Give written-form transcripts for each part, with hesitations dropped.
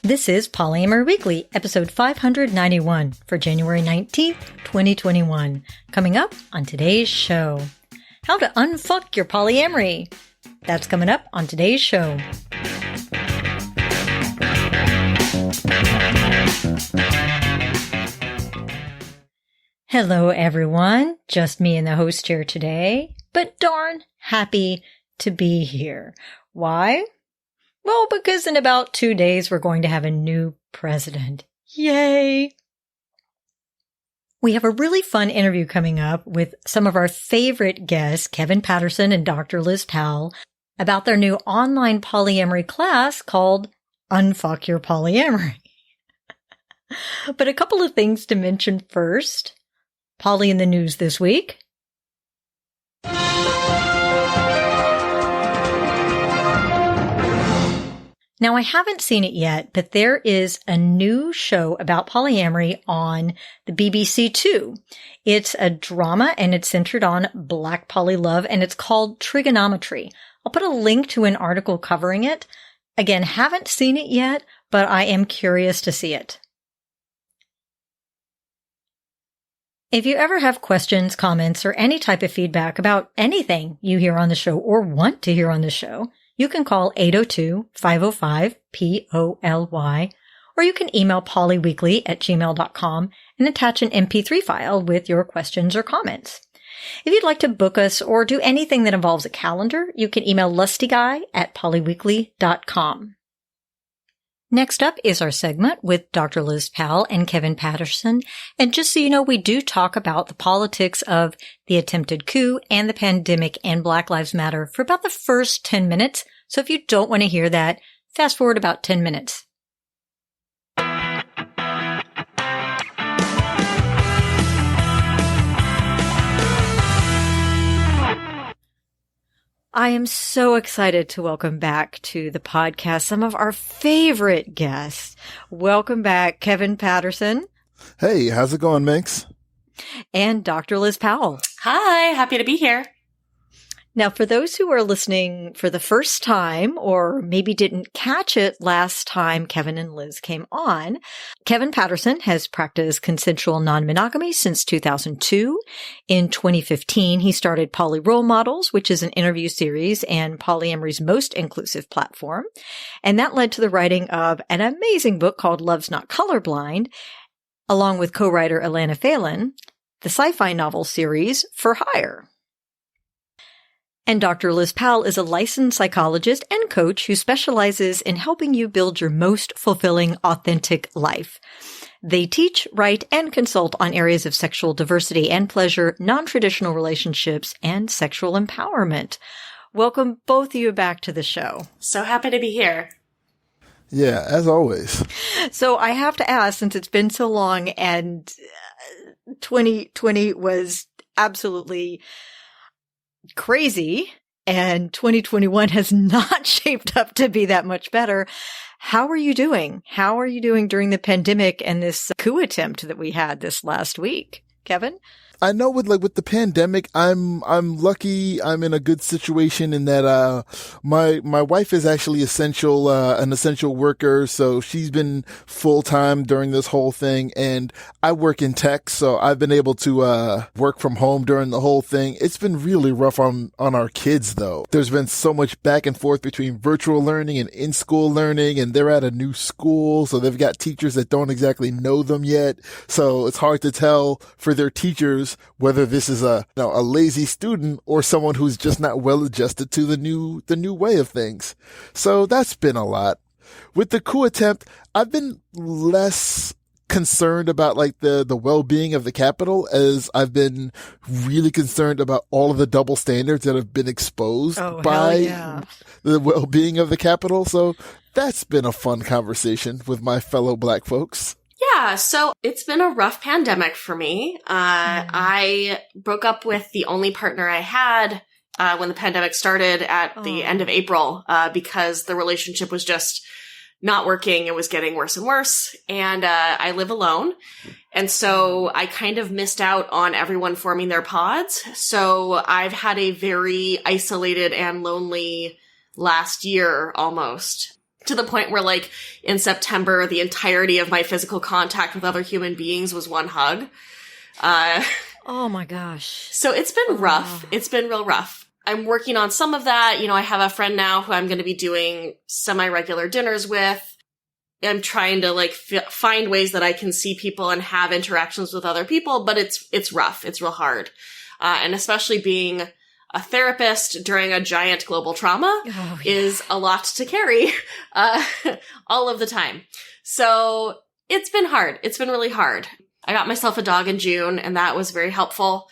This is Polyamory Weekly, episode 591 for January 19th, 2021. Coming up on today's show, how to unfuck your polyamory. That's coming up on today's show. Hello, everyone. Just me and the host here today, but darn happy to be here. Why? Well, because in about 2 days, we're going to have a new president. Yay! We have a really fun interview coming up with some of our favorite guests, Kevin Patterson and Dr. Liz Powell, about their new online polyamory class called Unfuck Your Polyamory. But a couple of things to mention first. Poly in the news this week. Now, I haven't seen it yet, but there is a new show about polyamory on the BBC Two. It's a drama and it's centered on Black poly love and it's called Trigonometry. I'll put a link to an article covering it. Again, haven't seen it yet, but I am curious to see it. If you ever have questions, comments, or any type of feedback about anything you hear on the show or want to hear on the show, you can call 802-505-POLY, or you can email polyweekly@gmail.com and attach an MP3 file with your questions or comments. If you'd like to book us or do anything that involves a calendar, you can email lustyguy@polyweekly.com. Next up is our segment with Dr. Liz Powell and Kevin Patterson. And just so you know, we do talk about the politics of the attempted coup and the pandemic and Black Lives Matter for about the first 10 minutes. So if you don't want to hear that, fast forward about 10 minutes. I am so excited to welcome back to the podcast some of our favorite guests. Welcome back, Kevin Patterson. Hey, how's it going, Minx? And Dr. Liz Powell. Hi, happy to be here. Now, for those who are listening for the first time or maybe didn't catch it last time Kevin and Liz came on, Kevin Patterson has practiced consensual nonmonogamy since 2002. In 2015, he started Poly Role Models, which is an interview series and polyamory's most inclusive platform. And that led to the writing of an amazing book called Love's Not Colorblind, along with co-writer Alana Phelan, the sci-fi novel series For Hire. And Dr. Liz Powell is a licensed psychologist and coach who specializes in helping you build your most fulfilling, authentic life. They teach, write, and consult on areas of sexual diversity and pleasure, non-traditional relationships, and sexual empowerment. Welcome both of you back to the show. So happy to be here. Yeah, as always. So I have to ask, since it's been so long and 2020 was absolutely crazy, and 2021 has not shaped up to be that much better. How are you doing? How are you doing during the pandemic and this coup attempt that we had this last week? Kevin? I know with the pandemic, I'm lucky. I'm in a good situation in that, my wife is actually an essential worker. So she's been full time during this whole thing. And I work in tech. So I've been able to, work from home during the whole thing. It's been really rough on our kids though. There's been so much back and forth between virtual learning and in-school learning, and they're at a new school. So they've got teachers that don't exactly know them yet. So it's hard to tell for their teachers whether this is a lazy student or someone who's just not well adjusted to the new way of things. So that's been a lot. With the coup attempt, I've been less concerned about the well-being of the Capitol, as I've been really concerned about all of the double standards that have been exposed by the well-being of the Capitol. So that's been a fun conversation with my fellow Black folks. Yeah, so it's been a rough pandemic for me. I broke up with the only partner I had when the pandemic started at the end of April because the relationship was just not working. It was getting worse and worse. And I live alone. And so I kind of missed out on everyone forming their pods. So I've had a very isolated and lonely last year almost. to the point where, like, in September, the entirety of my physical contact with other human beings was one hug. Oh my gosh. So it's been rough. It's been real rough. I'm working on some of that. You know, I have a friend now who I'm going to be doing semi-regular dinners with. I'm trying to, like, find ways that I can see people and have interactions with other people, but it's rough. It's real hard. And especially being a therapist during a giant global trauma is a lot to carry all of the time. So it's been hard. It's been really hard. I got myself a dog in June, and that was very helpful.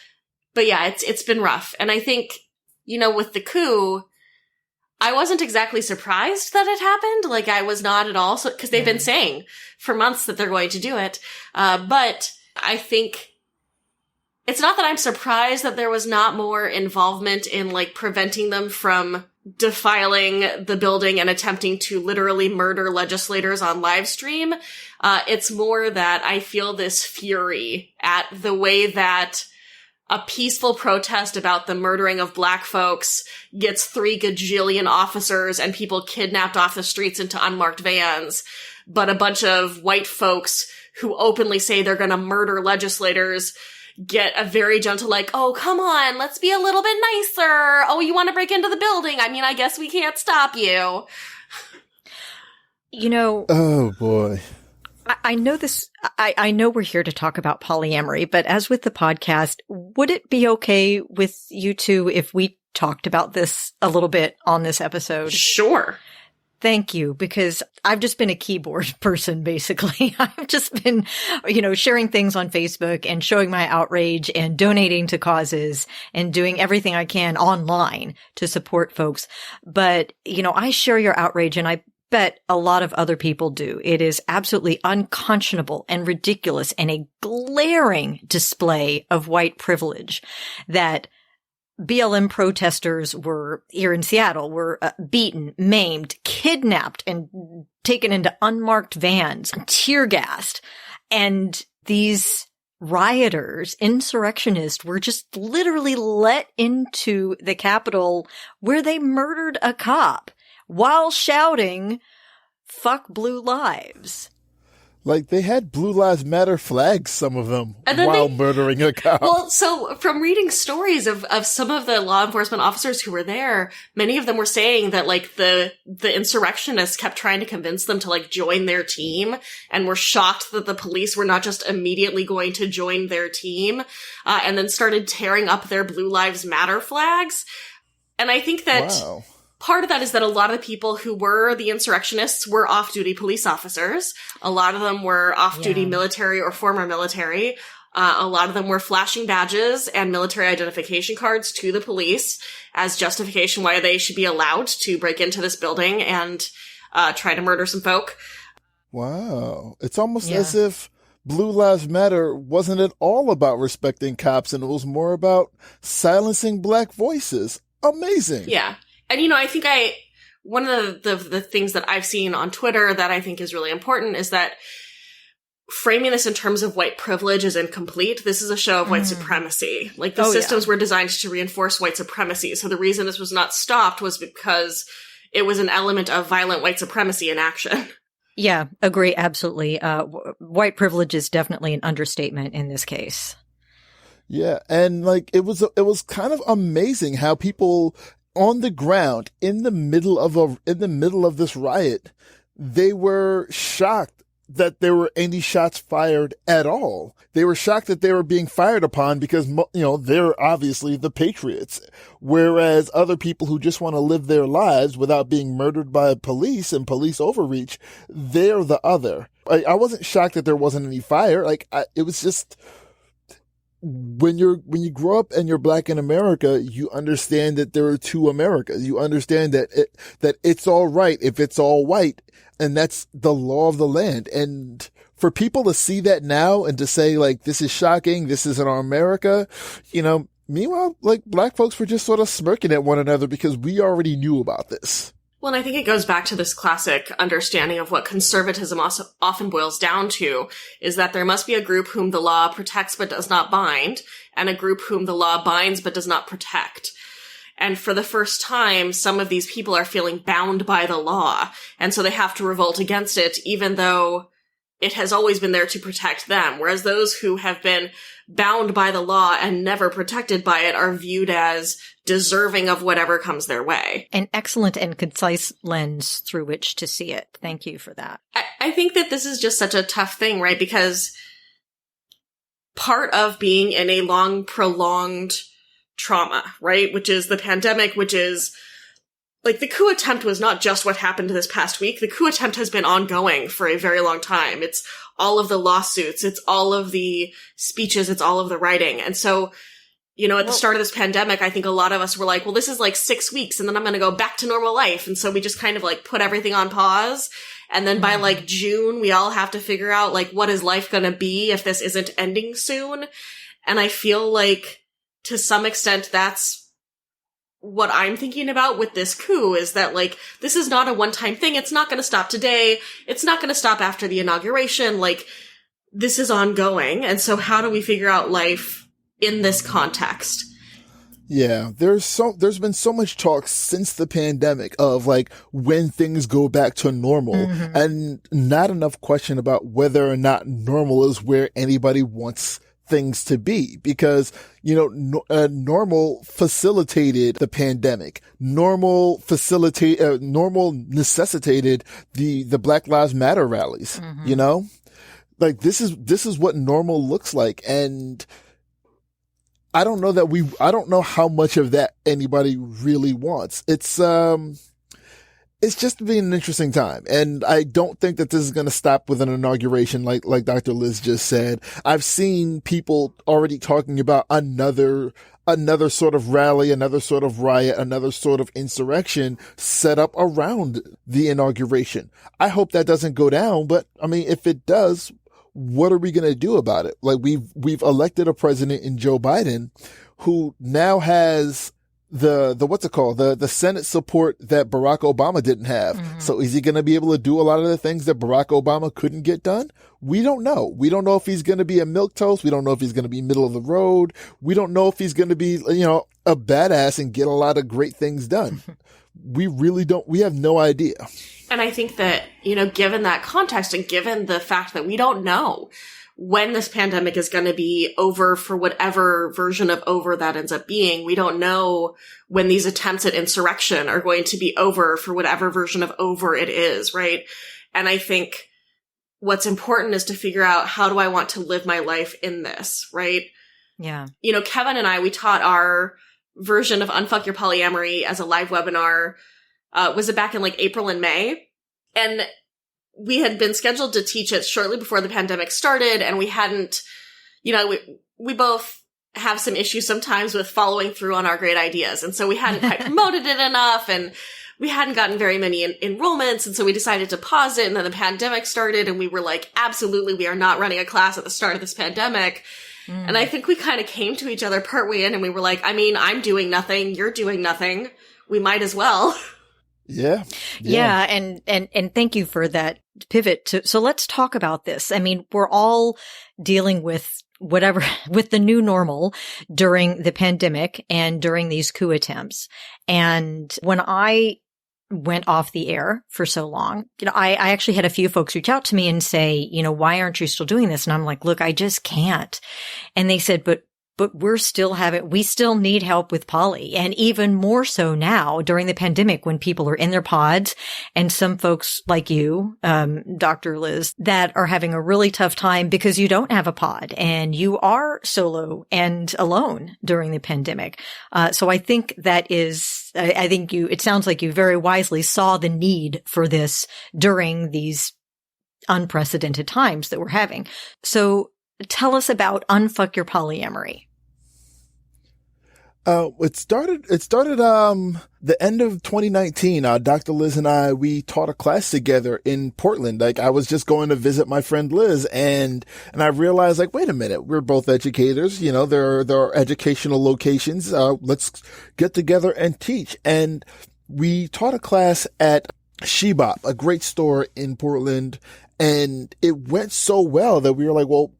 But yeah, it's been rough. And I think, you know, with the coup, I wasn't exactly surprised that it happened. Like, I was not at all, because they've been saying for months that they're going to do it. But I think it's not that I'm surprised that there was not more involvement in, like, preventing them from defiling the building and attempting to literally murder legislators on live stream. It's more that I feel this fury at the way that a peaceful protest about the murdering of Black folks gets 3 gajillion officers and people kidnapped off the streets into unmarked vans, but a bunch of white folks who openly say they're gonna murder legislators get a very gentle, like, oh, come on, let's be a little bit nicer. Oh, you want to break into the building? I mean, I guess we can't stop you. You know. Oh, boy. I know this. I know we're here to talk about polyamory, but as with the podcast, would it be okay with you two if we talked about this a little bit on this episode? Sure. Thank you, because I've just been a keyboard person, basically. I've just been, you know, sharing things on Facebook and showing my outrage and donating to causes and doing everything I can online to support folks. But, you know, I share your outrage, and I bet a lot of other people do. It is absolutely unconscionable and ridiculous and a glaring display of white privilege that BLM protesters were here in Seattle, were beaten, maimed, kidnapped, and taken into unmarked vans, tear gassed. And these rioters, insurrectionists, were just literally let into the Capitol where they murdered a cop while shouting, "Fuck blue lives." Like, they had Blue Lives Matter flags, some of them, while murdering a cop. Well, so from reading stories of some of the law enforcement officers who were there, many of them were saying that, like, the insurrectionists kept trying to convince them to, like, join their team, and were shocked that the police were not just immediately going to join their team, and then started tearing up their Blue Lives Matter flags. And I think that part of that is that a lot of the people who were the insurrectionists were off-duty police officers. A lot of them were off-duty military or former military. A lot of them were flashing badges and military identification cards to the police as justification why they should be allowed to break into this building and try to murder some folk. Wow. It's almost as if Blue Lives Matter wasn't at all about respecting cops, and it was more about silencing Black voices. Amazing. Yeah. And, you know, I think one of the things that I've seen on Twitter that I think is really important is that framing this in terms of white privilege is incomplete. This is a show of white supremacy. Like, the systems were designed to reinforce white supremacy. So the reason this was not stopped was because it was an element of violent white supremacy in action. Yeah, agree. Absolutely. White privilege is definitely an understatement in this case. Yeah. And, like, it was kind of amazing how people on the ground in the middle of this riot, they were shocked that there were any shots fired at all. They were shocked that they were being fired upon because, you know, they're obviously the patriots. Whereas other people who just want to live their lives without being murdered by police and police overreach, they're the other. I wasn't shocked that there wasn't any fire. Like, it was just, when you grow up and you're Black in America, you understand that there are two Americas. You understand that it's all right if it's all white, and that's the law of the land. And for people to see that now and to say, like, this is shocking, this isn't our America, you know, meanwhile, like, Black folks were just sort of smirking at one another because we already knew about this. Well, and I think it goes back to this classic understanding of what conservatism also often boils down to, is that there must be a group whom the law protects but does not bind, and a group whom the law binds but does not protect. And for the first time, some of these people are feeling bound by the law. And so they have to revolt against it, even though it has always been there to protect them. Whereas those who have been bound by the law and never protected by it are viewed as deserving of whatever comes their way. An excellent and concise lens through which to see it. Thank you for that. I think that this is just such a tough thing, right? Because part of being in a long, prolonged trauma, right? Which is the pandemic, which is like the coup attempt was not just what happened this past week. The coup attempt has been ongoing for a very long time. It's all of the lawsuits. It's all of the speeches. It's all of the writing. And so, you know, at the start of this pandemic, I think a lot of us were like, well, this is like 6 weeks and then I'm going to go back to normal life. And so we just kind of like put everything on pause. And then by like June, we all have to figure out like, what is life going to be if this isn't ending soon? And I feel like to some extent, that's what I'm thinking about with this coup, is that like, this is not a one-time thing. It's not going to stop today. It's not going to stop after the inauguration. Like, this is ongoing. And so how do we figure out life in this context? Yeah, there's been so much talk since the pandemic of like when things go back to normal, and not enough question about whether or not normal is where anybody wants things to be, because, you know, normal facilitated the pandemic. Normal necessitated the Black Lives Matter rallies, you know? Like this is what normal looks like. And I don't know how much of that anybody really wants. It's just been an interesting time. And I don't think that this is going to stop with an inauguration like Dr. Liz just said. I've seen people already talking about another sort of rally, another sort of riot, another sort of insurrection set up around the inauguration. I hope that doesn't go down, but I mean, if it does, what are we going to do about it? Like we've elected a president in Joe Biden who now has the what's it called? The Senate support that Barack Obama didn't have. So is he going to be able to do a lot of the things that Barack Obama couldn't get done? We don't know. We don't know if he's going to be a milquetoast. We don't know if he's going to be middle of the road. We don't know if he's going to be, you know, a badass and get a lot of great things done. We really don't. We have no idea. And I think that, you know, given that context and given the fact that we don't know when this pandemic is going to be over for whatever version of over that ends up being, we don't know when these attempts at insurrection are going to be over for whatever version of over it is, right? And I think what's important is to figure out, how do I want to live my life in this, right? Yeah. You know, Kevin and I, we taught our version of Unfuck Your Polyamory as a live webinar. Was it back in like April and May? And we had been scheduled to teach it shortly before the pandemic started, and we hadn't, you know, we both have some issues sometimes with following through on our great ideas. And so we hadn't quite promoted it enough, and we hadn't gotten very many enrollments. And so we decided to pause it. And then the pandemic started, and we were like, absolutely, we are not running a class at the start of this pandemic. And I think we kind of came to each other partway in, and we were like, I mean, I'm doing nothing. You're doing nothing. We might as well. Yeah. And thank you for that pivot. So let's talk about this. I mean, we're all dealing with with the new normal during the pandemic and during these coup attempts. And when I went off the air for so long, you know, I actually had a few folks reach out to me and say, you know, why aren't you still doing this? And I'm like, look, I just can't. And they said, but we still need help with poly. And even more so now during the pandemic when people are in their pods, and some folks like you, Dr. Liz, that are having a really tough time because you don't have a pod and you are solo and alone during the pandemic. So I think it sounds like you very wisely saw the need for this during these unprecedented times that we're having. So tell us about Unfuck Your Polyamory. It started the end of 2019. Dr. Liz and I, we taught a class together in Portland. Like, I was just going to visit my friend Liz, and I realized, like, wait a minute, we're both educators. You know, there are educational locations. Let's get together and teach. And we taught a class at Shebop, a great store in Portland, and it went so well that we were like, well,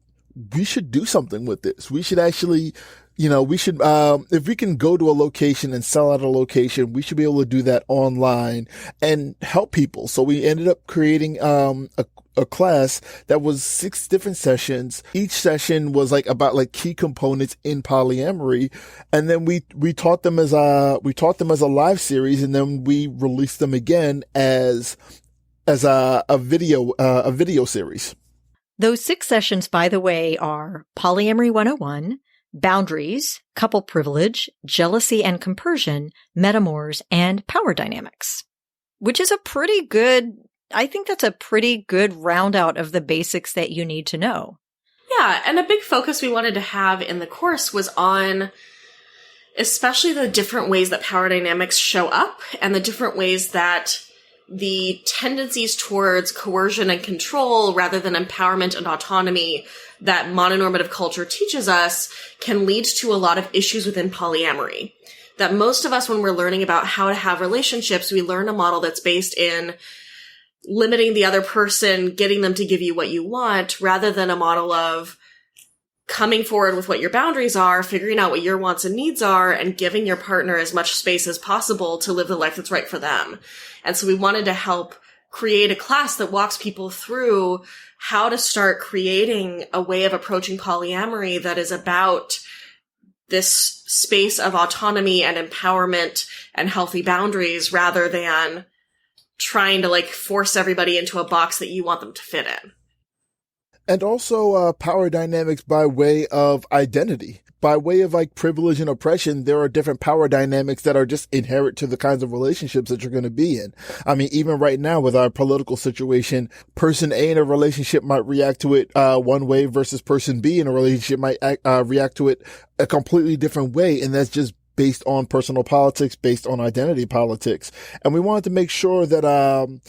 we should do something with this. We should actually we should, if we can go to a location and sell out a location, we should be able to do that online and help people. So we ended up creating, a class that was 6 different sessions. Each session was about key components in polyamory. And then we taught them as a live series, and then we released them again as a video series. Those 6 sessions, by the way, are Polyamory 101, Boundaries, Couple Privilege, Jealousy and Compersion, Metamours, and Power Dynamics, which is I think that's a pretty good round out of the basics that you need to know. Yeah, and a big focus we wanted to have in the course was on especially the different ways that power dynamics show up and the different ways that the tendencies towards coercion and control rather than empowerment and autonomy that mononormative culture teaches us can lead to a lot of issues within polyamory. That most of us, when we're learning about how to have relationships, we learn a model that's based in limiting the other person, getting them to give you what you want, rather than a model of coming forward with what your boundaries are, figuring out what your wants and needs are, and giving your partner as much space as possible to live the life that's right for them. And so we wanted to help create a class that walks people through how to start creating a way of approaching polyamory that is about this space of autonomy and empowerment and healthy boundaries rather than trying to force everybody into a box that you want them to fit in. And also power dynamics by way of identity. By way of privilege and oppression, there are different power dynamics that are just inherent to the kinds of relationships that you're going to be in. I mean, even right now with our political situation, person A in a relationship might react to it one way versus person B in a relationship might react to it a completely different way. And that's just based on personal politics, based on identity politics. And we wanted to make sure that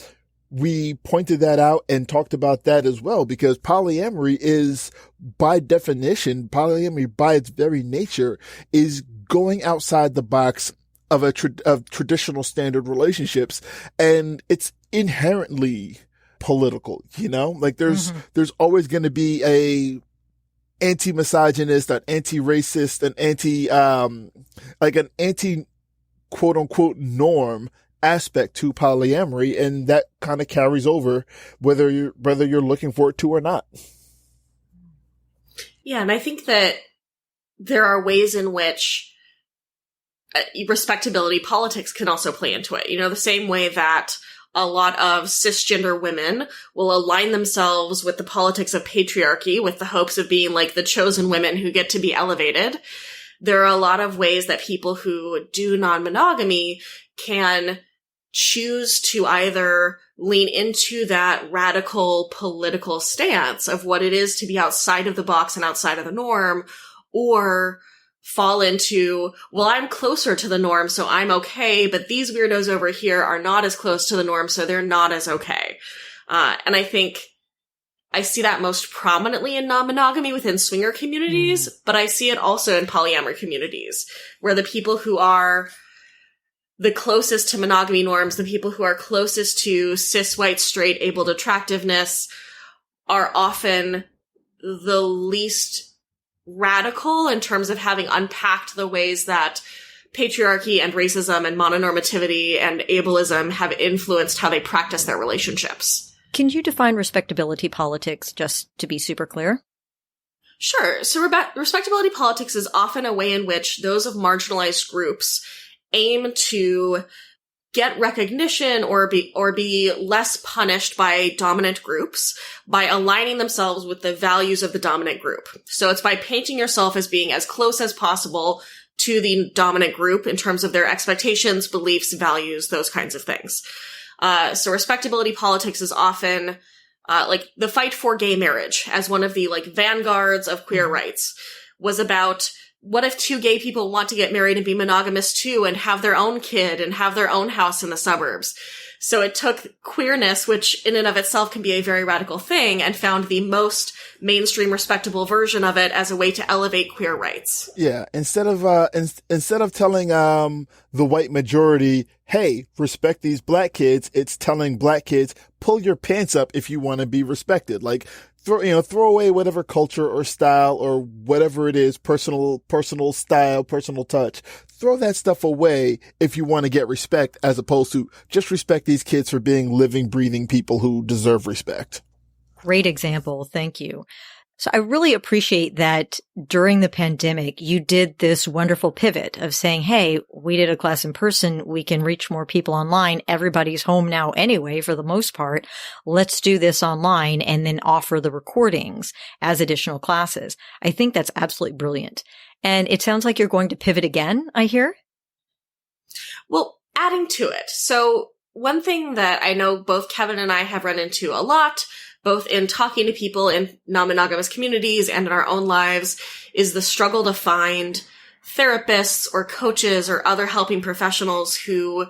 we pointed that out and talked about that as well, because polyamory is, by definition, polyamory by its very nature is going outside the box of of traditional standard relationships, and it's inherently political. There's always going to be a anti-misogynist, an anti-racist, an anti quote unquote norm aspect to polyamory, and that kind of carries over whether you're looking for it to or not. Yeah, and I think that there are ways in which respectability politics can also play into it. The same way that a lot of cisgender women will align themselves with the politics of patriarchy with the hopes of being the chosen women who get to be elevated. There are a lot of ways that people who do non-monogamy can choose to either lean into that radical political stance of what it is to be outside of the box and outside of the norm, or fall into, well, I'm closer to the norm, so I'm okay, but these weirdos over here are not as close to the norm, so they're not as okay. And I think I see that most prominently in non-monogamy within swinger communities, but I see it also in polyamory communities, where the people who are the closest to monogamy norms, the people who are closest to cis, white, straight, abled attractiveness are often the least radical in terms of having unpacked the ways that patriarchy and racism and mononormativity and ableism have influenced how they practice their relationships. Can you define respectability politics, just to be super clear? Sure. So respectability politics is often a way in which those of marginalized groups aim to get recognition or be less punished by dominant groups by aligning themselves with the values of the dominant group. So it's by painting yourself as being as close as possible to the dominant group in terms of their expectations, beliefs, values, those kinds of things. So respectability politics is often the fight for gay marriage as one of the vanguards of queer rights was about, what if 2 gay people want to get married and be monogamous too and have their own kid and have their own house in the suburbs? So it took queerness, which in and of itself can be a very radical thing, and found the most mainstream respectable version of it as a way to elevate queer rights. Yeah. Instead of telling the white majority, hey, respect these black kids, it's telling black kids, pull your pants up if you want to be respected. throw away whatever culture or style or whatever it is, personal style, personal touch. Throw that stuff away if you want to get respect, as opposed to just respect these kids for being living, breathing people who deserve respect. Great example. Thank you. So I really appreciate that during the pandemic, you did this wonderful pivot of saying, hey, we did a class in person. We can reach more people online. Everybody's home now anyway, for the most part. Let's do this online and then offer the recordings as additional classes. I think that's absolutely brilliant. And it sounds like you're going to pivot again, I hear? Well, adding to it. So one thing that I know both Kevin and I have run into a lot, both in talking to people in non-monogamous communities and in our own lives, is the struggle to find therapists or coaches or other helping professionals who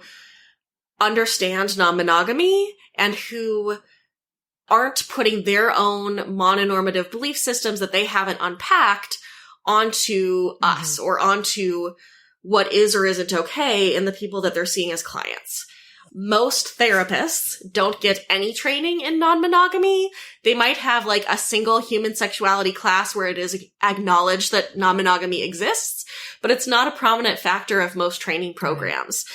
understand non-monogamy and who aren't putting their own mononormative belief systems that they haven't unpacked onto us or onto what is or isn't okay in the people that they're seeing as clients. Most therapists don't get any training in non-monogamy. They might have like a single human sexuality class where it is acknowledged that non-monogamy exists, but it's not a prominent factor of most training programs.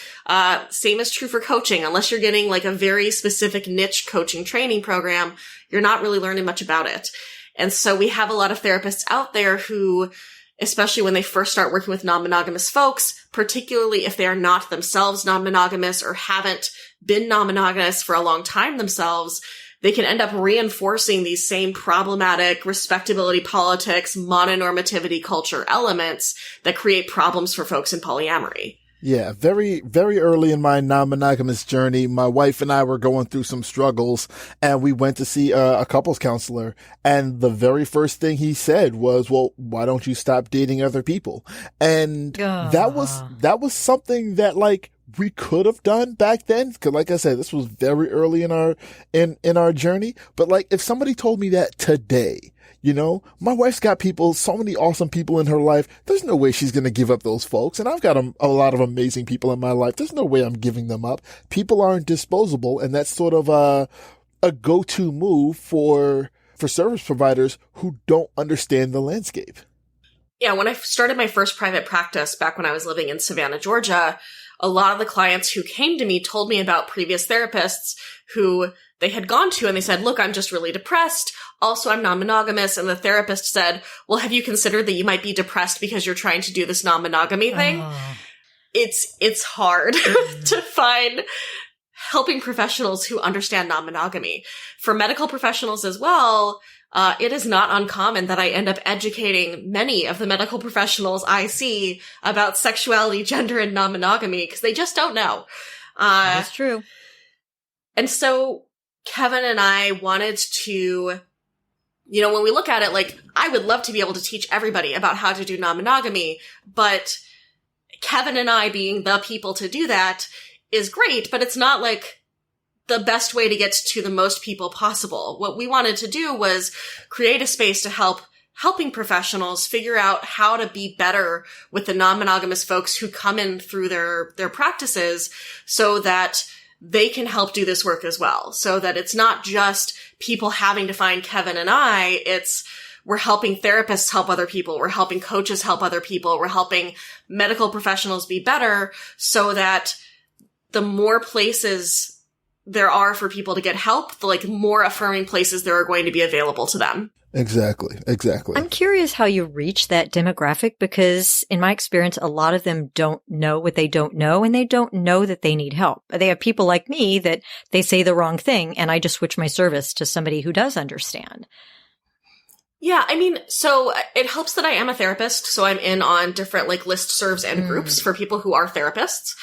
Same is true for coaching. Unless you're getting like a very specific niche coaching training program, you're not really learning much about it. And so we have a lot of therapists out there who, especially when they first start working with non-monogamous folks, particularly if they are not themselves non-monogamous or haven't been non-monogamous for a long time themselves, they can end up reinforcing these same problematic respectability politics, mononormativity culture elements that create problems for folks in polyamory. Yeah, very, very early in my non-monogamous journey, my wife and I were going through some struggles, and we went to see a couples counselor. And the very first thing he said was, well, why don't you stop dating other people? And that was something that like we could have done back then. Cause like I said, this was very early in our journey. But like if somebody told me that today, you know, my wife's got so many awesome people in her life. There's no way she's going to give up those folks. And I've got a lot of amazing people in my life. There's no way I'm giving them up. People aren't disposable. And that's sort of a go-to move for service providers who don't understand the landscape. Yeah. When I started my first private practice back when I was living in Savannah, Georgia, a lot of the clients who came to me told me about previous therapists who they had gone to and they said, look, I'm just really depressed. Also, I'm non-monogamous. And the therapist said, well, have you considered that you might be depressed because you're trying to do this non-monogamy thing? It's hard to find helping professionals who understand non-monogamy. For medical professionals as well, it is not uncommon that I end up educating many of the medical professionals I see about sexuality, gender, and non-monogamy because they just don't know. That's true. And so Kevin and I wanted to, you know, when we look at it, like, I would love to be able to teach everybody about how to do non-monogamy, but Kevin and I being the people to do that is great, but it's not like the best way to get to the most people possible. What we wanted to do was create a space to helping professionals figure out how to be better with the non-monogamous folks who come in through their practices so that they can help do this work as well. So that it's not just people having to find Kevin and I, we're helping therapists help other people. We're helping coaches help other people. We're helping medical professionals be better so that the more places there are for people to get help, the like more affirming places there are going to be available to them. Exactly. I'm curious how you reach that demographic because in my experience, a lot of them don't know what they don't know and they don't know that they need help. They have people like me that they say the wrong thing and I just switch my service to somebody who does understand. Yeah, I mean, so it helps that I am a therapist, so I'm in on different like listservs and groups for people who are therapists.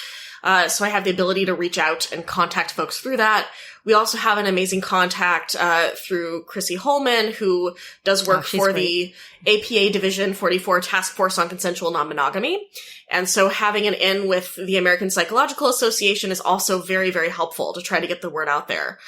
So I have the ability to reach out and contact folks through that. We also have an amazing contact through Chrissy Holman, who does work for the APA Division 44 Task Force on Consensual Non-Monogamy. And so having an in with the American Psychological Association is also very, very helpful to try to get the word out there.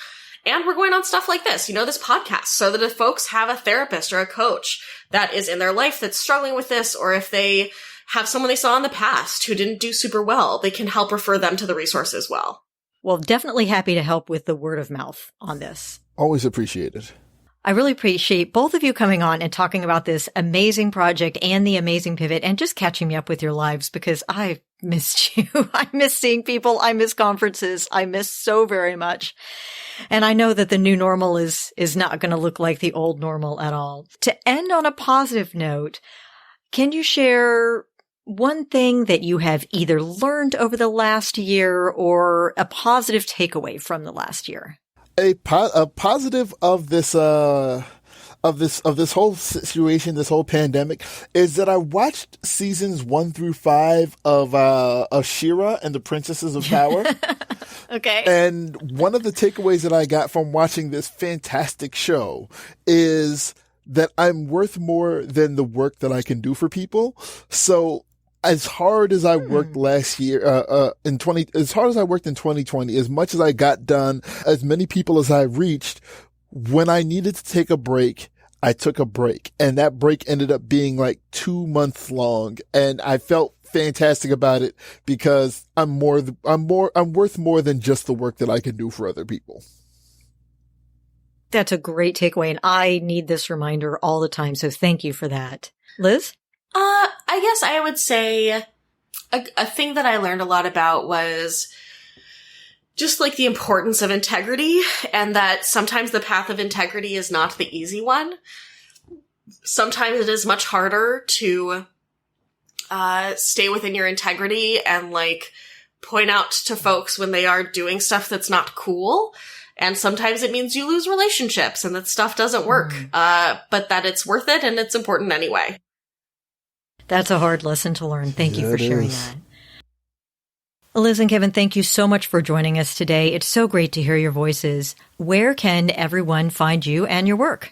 And we're going on stuff like this, this podcast, so that if folks have a therapist or a coach that is in their life that's struggling with this, or if they have someone they saw in the past who didn't do super well, they can help refer them to the resource as well. Well, definitely happy to help with the word of mouth on this. Always appreciated. I really appreciate both of you coming on and talking about this amazing project and the amazing pivot and just catching me up with your lives, because I missed you. I miss seeing people. I miss conferences. I miss so very much. And I know that the new normal is not going to look like the old normal at all. To end on a positive note, can you share one thing that you have either learned over the last year or a positive takeaway from the last year? A positive of this whole situation, this whole pandemic, is that I watched seasons 1 through 5 of She-Ra and the Princesses of Power. Okay. And one of the takeaways that I got from watching this fantastic show is that I'm worth more than the work that I can do for people. So as hard as I worked last year, as hard as I worked in 2020, as much as I got done, as many people as I reached, when I needed to take a break, I took a break, and that break ended up being like 2 months long. And I felt fantastic about it because I'm worth more than just the work that I can do for other people. That's a great takeaway, and I need this reminder all the time. So thank you for that. Liz? I guess I would say a thing that I learned a lot about was just like the importance of integrity, and that sometimes the path of integrity is not the easy one. Sometimes it is much harder to stay within your integrity and like point out to folks when they are doing stuff that's not cool. And sometimes it means you lose relationships and that stuff doesn't work, but that it's worth it and it's important anyway. That's a hard lesson to learn. Thank you for sharing that. Liz and Kevin, thank you so much for joining us today. It's so great to hear your voices. Where can everyone find you and your work?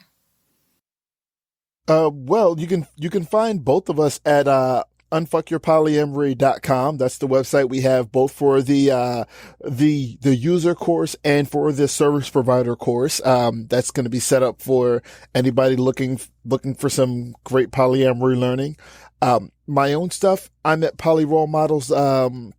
Well, you can find both of us at unfuckyourpolyamory.com. That's the website we have both for the user course and for the service provider course. That's going to be set up for anybody looking for some great polyamory learning. My own stuff, I'm at Poly Role Models. I'm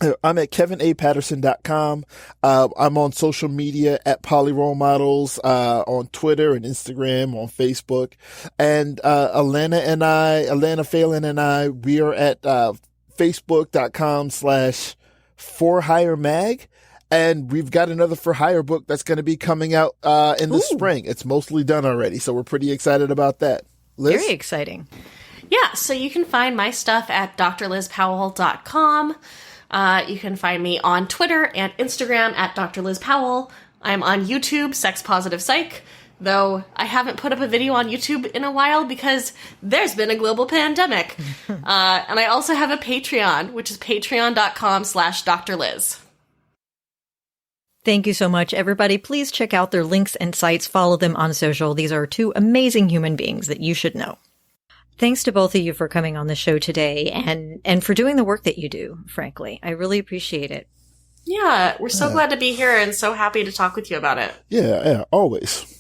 at kevinapatterson.com. I'm on social media at Poly Role Models, on Twitter and Instagram, on Facebook. And, Alana Phelan and I, we are at, facebook.com/forhiremag. And we've got another For Hire book that's going to be coming out, in the spring. It's mostly done already. So we're pretty excited about that. Liz? Very exciting. Yeah. So you can find my stuff at drlizpowell.com. You can find me on Twitter and Instagram at Dr. Liz Powell. I'm on YouTube, Sex Positive Psych, though I haven't put up a video on YouTube in a while because there's been a global pandemic. And I also have a Patreon, which is patreon.com/drliz. Thank you so much, everybody. Please check out their links and sites. Follow them on social. These are two amazing human beings that you should know. Thanks to both of you for coming on the show today and for doing the work that you do, frankly. I really appreciate it. Yeah, we're so glad to be here and so happy to talk with you about it. Yeah, always.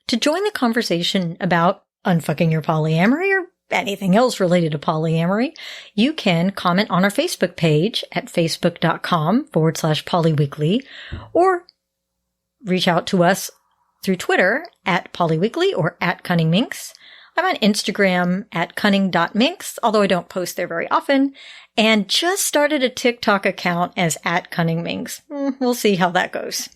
To join the conversation about unfucking your polyamory or anything else related to polyamory, you can comment on our Facebook page at facebook.com/polyweekly or reach out to us through Twitter at polyweekly or at cunningminx. I'm on Instagram at cunning.minx, although I don't post there very often, and just started a TikTok account as at cunningminx. We'll see how that goes.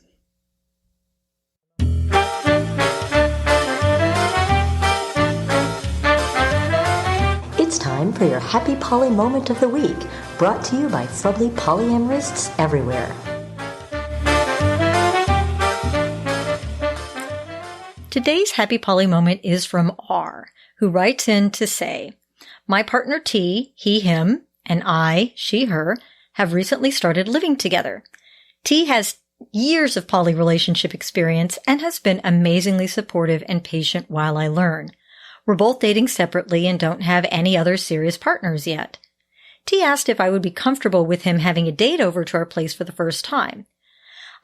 It's time for your Happy Poly Moment of the Week, brought to you by Fubbly polyamorists everywhere. Today's Happy Poly Moment is from R, who writes in to say, my partner T, he, him, and I, she, her, have recently started living together. T has years of poly relationship experience and has been amazingly supportive and patient while I learn. We're both dating separately and don't have any other serious partners yet. T asked if I would be comfortable with him having a date over to our place for the first time.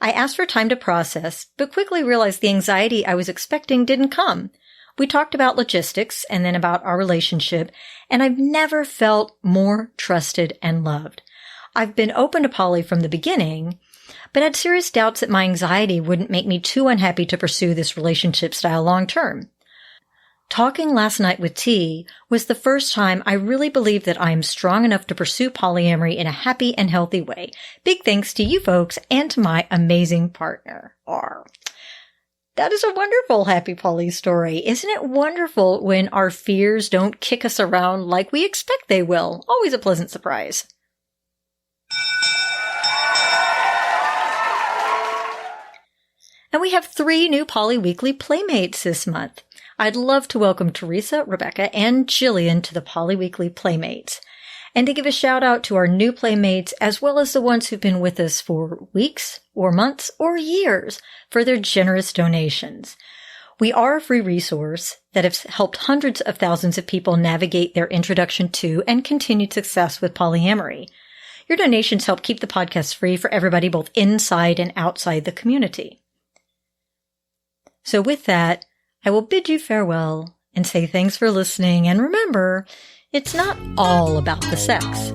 I asked for time to process, but quickly realized the anxiety I was expecting didn't come. We talked about logistics and then about our relationship, and I've never felt more trusted and loved. I've been open to poly from the beginning, but had serious doubts that my anxiety wouldn't make me too unhappy to pursue this relationship style long term. Talking last night with T was the first time I really believed that I am strong enough to pursue polyamory in a happy and healthy way. Big thanks to you folks and to my amazing partner, R. That is a wonderful happy poly story. Isn't it wonderful when our fears don't kick us around like we expect they will? Always a pleasant surprise. And we have 3 new Poly Weekly Playmates this month. I'd love to welcome Theresa, Rebecca, and Jillian to the Poly Weekly Playmates, and to give a shout out to our new Playmates as well as the ones who've been with us for weeks or months or years for their generous donations. We are a free resource that has helped hundreds of thousands of people navigate their introduction to and continued success with polyamory. Your donations help keep the podcast free for everybody both inside and outside the community. So with that, I will bid you farewell and say thanks for listening, and remember, it's not all about the sex.